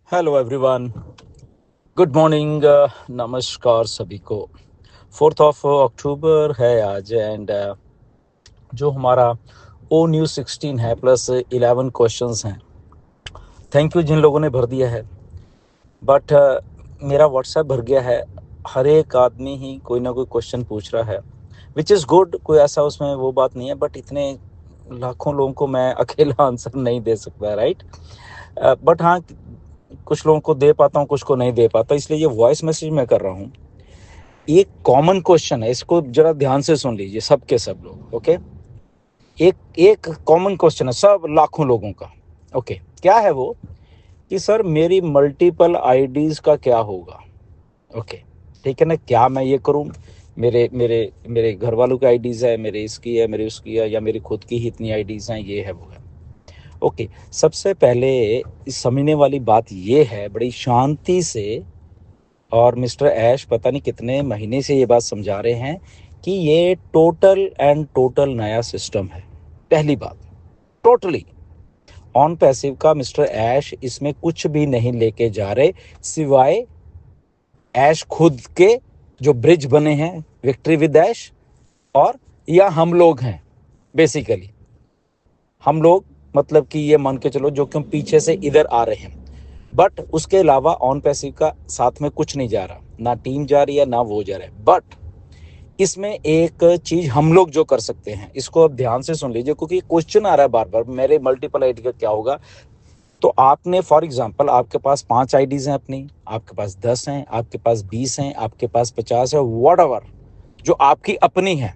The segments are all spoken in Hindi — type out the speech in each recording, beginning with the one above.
Hello everyone. Good morning. नमस्कार सभी को। 4 अक्टूबर है आज एंड जो हमारा ओ न्यूज़ 16 है प्लस 11 क्वेश्चंस हैं। थैंक यू जिन लोगों ने भर दिया है। बट मेरा व्हाट्सएप भर गया है। हर एक आदमी ही कोई ना कोई क्वेश्चन पूछ रहा है विच इज़ गुड। कोई ऐसा उसमें वो बात नहीं है, बट इतने लाखों लोगों को मैं अकेला आंसर नहीं दे सकता, राइट। बट हाँ, कुछ लोगों को दे पाता हूँ, कुछ को नहीं दे पाता, इसलिए ये वॉइस मैसेज मैं कर रहा हूँ। एक कॉमन क्वेश्चन है, इसको जरा ध्यान से सुन लीजिए सब के सब लोग। ओके, एक एक कॉमन क्वेश्चन है सब लाखों लोगों का। ओके, क्या है वो कि सर मेरी मल्टीपल आईडीज का क्या होगा। ओके, ठीक है ना। क्या मैं ये करूं, मेरे मेरे मेरे घर वालों की आईडीज है, मेरे इसकी है, मेरी उसकी है, या मेरी खुद की ही इतनी आईडीज हैं, ये है वो है। ओके, सबसे पहले इस समझने वाली बात ये है बड़ी शांति से, और मिस्टर ऐश पता नहीं कितने महीने से ये बात समझा रहे हैं कि ये टोटल एंड टोटल नया सिस्टम है। पहली बात, टोटली ऑन पैसिव का मिस्टर ऐश इसमें कुछ भी नहीं लेके जा रहे, सिवाय ऐश खुद के जो ब्रिज बने हैं, विक्ट्री विद ऐश, और या हम लोग हैं। बेसिकली हम लोग मतलब कि ये मान के चलो जो कि हम पीछे से इधर आ रहे हैं, बट उसके अलावा ऑन पैसिव का साथ में कुछ नहीं जा रहा, ना टीम जा रही है ना वो जा रहा है। बट इसमें एक चीज हम लोग जो कर सकते हैं, इसको अब ध्यान से सुन लीजिए, क्योंकि क्वेश्चन आ रहा है बार बार मेरे मल्टीपल आईडी का क्या होगा। तो आपने फॉर एग्जांपल आपके पास 5 आईडीज हैं अपनी, आपके पास 10 हैं, आपके पास 20 हैं, आपके पास 50 है, वॉट एवर जो आपकी अपनी है,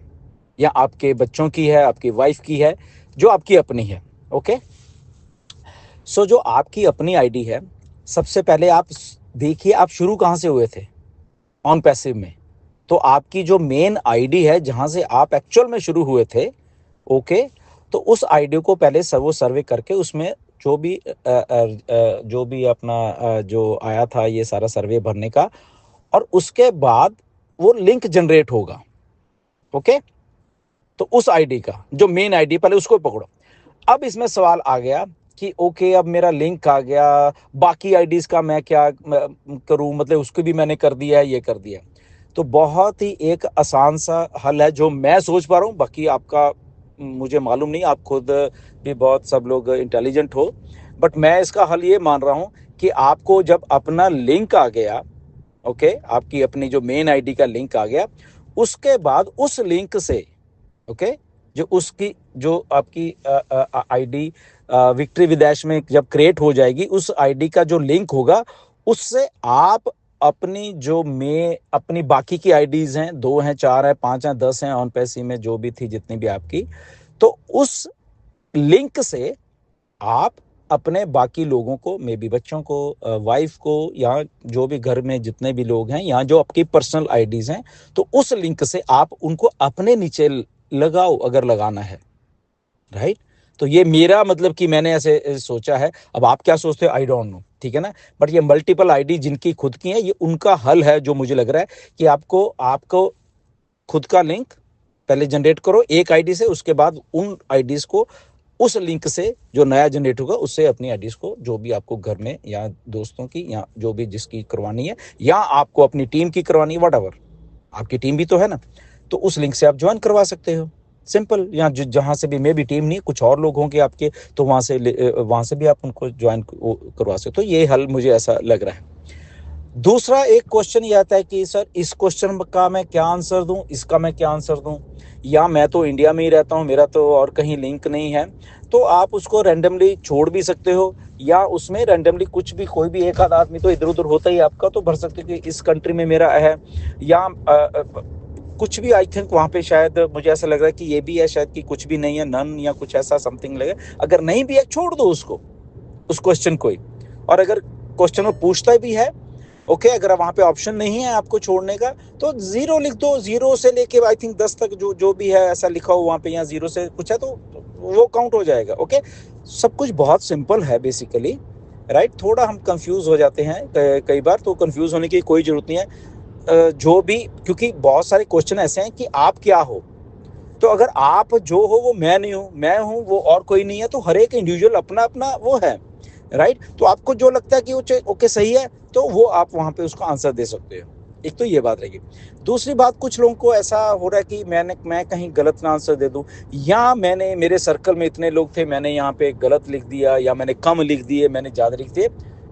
या आपके बच्चों की है, आपकी वाइफ की है, जो आपकी अपनी है। ओके, सो जो आपकी अपनी आईडी है, सबसे पहले आप देखिए आप शुरू कहाँ से हुए थे ऑन पैसिव में। तो आपकी जो मेन आईडी है जहां से आप एक्चुअल में शुरू हुए थे, ओके, तो उस आईडी को पहले सर्वो सर्वे करके उसमें जो भी अपना जो आया था ये सारा सर्वे भरने का, और उसके बाद वो लिंक जनरेट होगा। ओके, तो उस आईडी का जो मेन आईडी पहले उसको पकड़ो। अब इसमें सवाल आ गया कि ओके अब मेरा लिंक आ गया, बाकी आईडीज का मैं क्या करूं, मतलब उसको भी मैंने कर दिया है, ये कर दिया है। तो बहुत ही एक आसान सा हल है जो मैं सोच पा रहा हूं, बाकी आपका मुझे मालूम नहीं, आप खुद भी बहुत सब लोग इंटेलिजेंट हो, बट मैं इसका हल ये मान रहा हूं कि आपको जब अपना लिंक आ गया, ओके, आपकी अपनी जो मेन आईडी का लिंक आ गया, उसके बाद उस लिंक से, ओके, जो उसकी जो आपकी आईडी विक्ट्री विदेश में जब क्रिएट हो जाएगी, उस आईडी का जो लिंक होगा, उससे आप अपनी जो में अपनी बाकी की आईडीज हैं, 2 हैं, 4 हैं, 5 हैं, 10 हैं, ऑन पैसी में जो भी थी जितनी भी आपकी, तो उस लिंक से आप अपने बाकी लोगों को, मे बी बच्चों को, वाइफ को, या जो भी घर में जितने भी लोग हैं, या जो आपकी पर्सनल आईडीज हैं, तो उस लिंक से आप उनको अपने नीचे लगाओ अगर लगाना है, राइट। तो ये मेरा मतलब कि मैंने ऐसे सोचा है। अब आप क्या सोचते हो आई डोंट नो, ठीक है ना। बट ये मल्टीपल आईडी जिनकी खुद की है, ये उनका हल है जो मुझे लग रहा है कि आपको आपको खुद का लिंक पहले जनरेट करो एक आईडी से, उसके बाद उन आईडीज को उस लिंक से जो नया जनरेट होगा उससे अपनी आईडीज को, जो भी आपको घर में या दोस्तों की या जो भी जिसकी करवानी है, या आपको अपनी टीम की करवानी है, वट एवर, आपकी टीम भी तो है ना, तो उस लिंक से आप ज्वाइन करवा सकते हो। सिंपल, या जहां से भी, मे भी टीम नहीं कुछ और लोग होंगे आपके, तो वहां से भी आप उनको ज्वाइन करवा सकते हो। तो ये हल मुझे ऐसा लग रहा है। दूसरा एक क्वेश्चन ये आता है कि सर इस क्वेश्चन का मैं क्या आंसर दूं, इसका मैं क्या आंसर दूं, या मैं तो इंडिया में ही रहता हूं, मेरा तो और कहीं लिंक नहीं है। तो आप उसको रैंडमली छोड़ भी सकते हो, या उसमें रैंडमली कुछ भी, कोई भी एक आध आदमी तो इधर उधर होता ही आपका, तो भर सकते हो कि इस कंट्री में मेरा है, या कुछ भी। आई थिंक वहाँ पे शायद मुझे ऐसा लग रहा है कि ये भी है शायद कि कुछ भी नहीं है, नन या कुछ ऐसा समथिंग लगे। अगर नहीं भी है छोड़ दो उसको, उस क्वेश्चन को ही। और अगर क्वेश्चन में पूछता भी है, ओके, अगर वहां पे ऑप्शन नहीं है आपको छोड़ने का, तो 0 लिख दो, 0 से लेके आई थिंक 10 तक जो जो भी है ऐसा लिखा हो वहां पे, या 0 से कुछ है तो वो काउंट हो जाएगा। ओके, सब कुछ बहुत सिंपल है बेसिकली, राइट। थोड़ा हम कंफ्यूज हो जाते हैं कई बार, तो कंफ्यूज होने की कोई जरूरत नहीं है। जो भी, क्योंकि बहुत सारे क्वेश्चन ऐसे हैं कि आप क्या हो, तो अगर आप जो हो वो मैं नहीं हूं, मैं हूं वो और कोई नहीं है, तो हर एक इंडिविजुअल अपना अपना वो है, राइट। तो आपको जो लगता है कि वो ओके सही है, तो वो आप वहां पे उसको आंसर दे सकते हो। एक तो ये बात रहेगी। दूसरी बात, कुछ लोगों को ऐसा हो रहा है कि मैं कहीं गलत ना आंसर दे दूं, या मेरे सर्कल में इतने लोग थे, मैंने यहाँ पे गलत लिख दिया, या मैंने कम लिख दिए, मैंने ज़्यादा लिख दिए।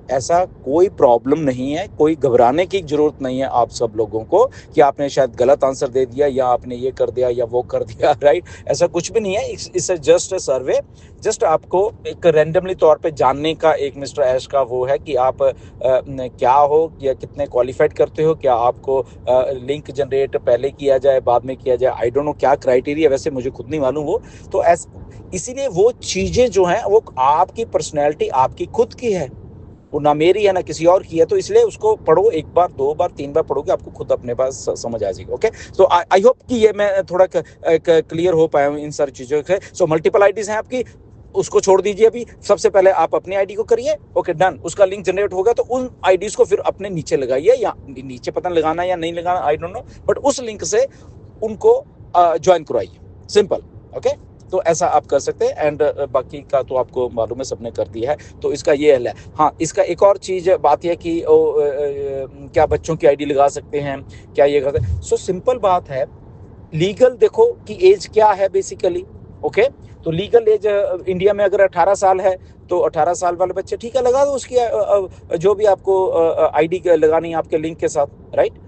ऐसा कोई प्रॉब्लम नहीं है, कोई घबराने की जरूरत नहीं है आप सब लोगों को कि आपने शायद गलत आंसर दे दिया, या आपने ये कर दिया या वो कर दिया, राइट। ऐसा कुछ भी नहीं है। It's just a survey. Just आपको एक रैंडमली तौर पे जानने का एक मिस्टर ऐश का वो है कि आप क्या हो, या कितने क्वालिफाइड करते हो, क्या आपको लिंक जनरेट पहले किया जाए बाद में किया जाए, आई डोंट नो क्या क्राइटेरिया, वैसे मुझे खुद नहीं मालूम वो। तो इसीलिए वो चीजें जो हैं वो आपकी पर्सनैलिटी आपकी खुद की है, वो ना मेरी है ना किसी और की है। तो इसलिए उसको पढ़ो, एक बार, दो बार, तीन बार पढ़ोगे, आपको खुद अपने पास समझ आ जाएगी। ओके, सो आई होप कि ये मैं थोड़ा क्लियर हो पाया हूँ इन सारी चीज़ों से। सो मल्टीपल आईडीज हैं आपकी, उसको छोड़ दीजिए अभी। सबसे पहले आप अपनी आईडी को करिए, ओके डन। उसका लिंक जनरेट होगा तो उन आईडीज को फिर अपने नीचे लगाइए, या नीचे पता लगाना या नहीं लगाना आई डोंट नो, बट उस लिंक से उनको ज्वाइन करवाइए, सिंपल। ओके, तो ऐसा आप कर सकते हैं। एंड बाकी का तो आपको मालूम है, सबने कर दिया है, तो इसका ये हल है। हाँ, इसका एक और चीज बात यह कि क्या बच्चों की आईडी लगा सकते हैं, क्या ये करते हैं? सो सिंपल बात है, लीगल देखो कि एज क्या है बेसिकली। ओके, तो लीगल एज इंडिया में अगर 18 साल है, तो 18 साल वाले बच्चे, ठीक है, लगा दो उसकी जो भी आपको आईडी लगानी है आपके लिंक के साथ, राइट।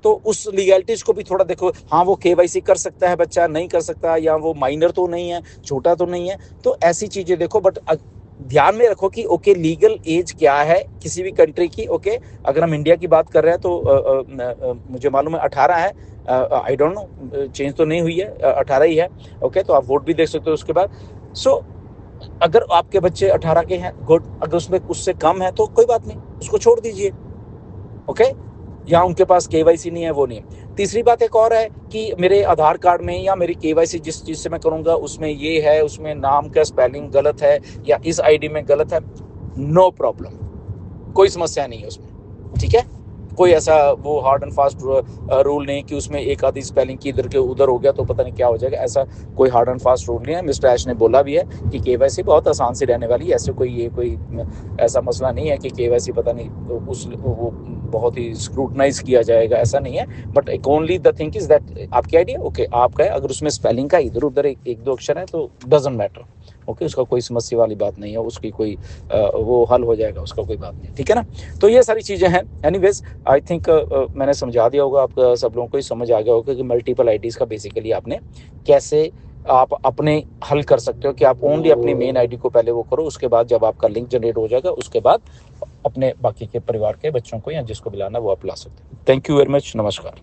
तो उस लीगैलिटीज को भी थोड़ा देखो। हाँ, वो केवाईसी कर सकता है बच्चा, नहीं कर सकता, या वो माइनर तो नहीं है, छोटा तो नहीं है, तो ऐसी चीजें देखो। बट ध्यान में रखो कि ओके, लीगल एज क्या है किसी भी कंट्री की। ओके, अगर हम इंडिया की बात कर रहे हैं तो मुझे मालूम है 18 है, आई डोंट नो, चेंज तो नहीं हुई है, 18 ही है। ओके, तो आप वोट भी देख सकते हो उसके बाद। सो अगर आपके बच्चे 18 के हैं, गुड। अगर उसमें उससे कम है तो कोई बात नहीं, उसको छोड़ दीजिए। ओके, या उनके पास केवाईसी नहीं है, वो नहीं है। तीसरी बात एक और है कि मेरे आधार कार्ड में या मेरी केवाईसी जिस चीज से मैं करूंगा उसमें ये है, उसमें नाम का स्पेलिंग गलत है, या इस आईडी में गलत है, नो प्रॉब्लम, कोई समस्या नहीं है उसमें, ठीक है। कोई ऐसा वो हार्ड एंड फास्ट रूल नहीं कि उसमें एक आधी स्पेलिंग की इधर के उधर हो गया तो पता नहीं क्या हो जाएगा। ऐसा कोई हार्ड एंड फास्ट रूल नहीं है। मिस्टर ऐश ने बोला भी है कि केवाईसी बहुत आसान से रहने वाली है, ऐसे कोई ऐसा मसला नहीं है कि केवाईसी पता नहीं वो बहुत ही स्क्रूटनाइज किया जाएगा, ऐसा नहीं है। But only the thing is that आपकी आईडिया ओके आपका है, अगर उसमें स्पेलिंग का इधर उधर एक दो अक्षर है तो डजंट मैटर। ओके, उसका कोई समस्या वाली बात नहीं है, उसकी कोई वो हल हो जाएगा, उसका कोई बात नहीं, ठीक है ना। तो ये सारी चीज़ें हैं। एनीवेज, आई थिंक मैंने समझा दिया होगा, आप सब लोगों को ही समझ आ गया होगा कि मल्टीपल आईडीज़ का बेसिकली आपने कैसे आप अपने हल कर सकते हो कि आप ओनली अपनी मेन आईडी को पहले वो करो, उसके बाद जब आपका लिंक जनरेट हो जाएगा उसके बाद अपने बाकी के परिवार के बच्चों को या जिसको भी लाना वो आप ला सकते हो। थैंक यू वेरी मच, नमस्कार।